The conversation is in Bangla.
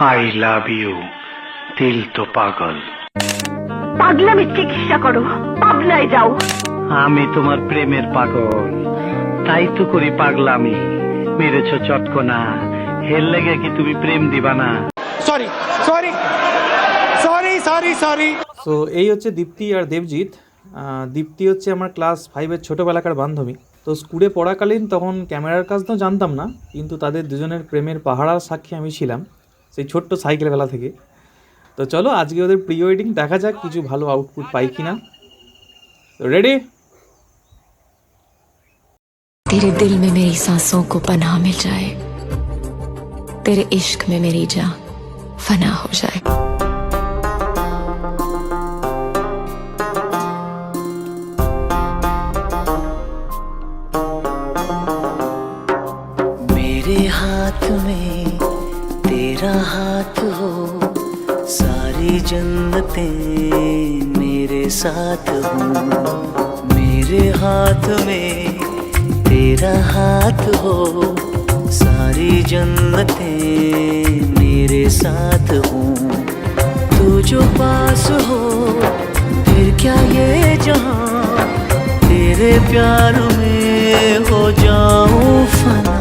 আই লাভ ইউ, দিল তো পাগল। পাগলামি চিকিৎসা করো, পাবনায় যাও। আমি তোমার প্রেমের পাগল, তাই তো করি পাগলামি। মেরেছ চটকনা, হেল লেগে কি তুমি প্রেম দিবা না? Sorry sorry sorry sorry sorry. So এই হচ্ছে দীপ্তি আর দেবজিৎ। দীপ্তি হচ্ছে আমার ক্লাস 5-এর ছোটোবেলাকার বান্ধবী। তো স্কুলে পড়াকালীন তখন ক্যামেরার কাজ তো জানতাম না, কিন্তু তাদের দুজনের প্রেমের পাহাড়ার সাক্ষী আমি ছিলাম সেই ছোট্ট সাইকেলবেলা থেকে। তো চলো আজকে ওদের প্রি ওয়েডিং দেখা যাক, কিছু ভালো আউটপুট পাই কিনা। তো রেডি? तेरे दिल में मेरी सांसों को पनाह मिल जाए, तेरे इश्क में मेरी जान फना हो जाए। मेरे हाथ में तेरा हाथ हो, सारी जन्नतें मेरे साथ हो। मेरे हाथ में तेरा हाथ हो, सारी जन्नतें मेरे साथ हो। तू जो पास हो फिर क्या ये जहां, तेरे प्यार में हो जाऊं फना।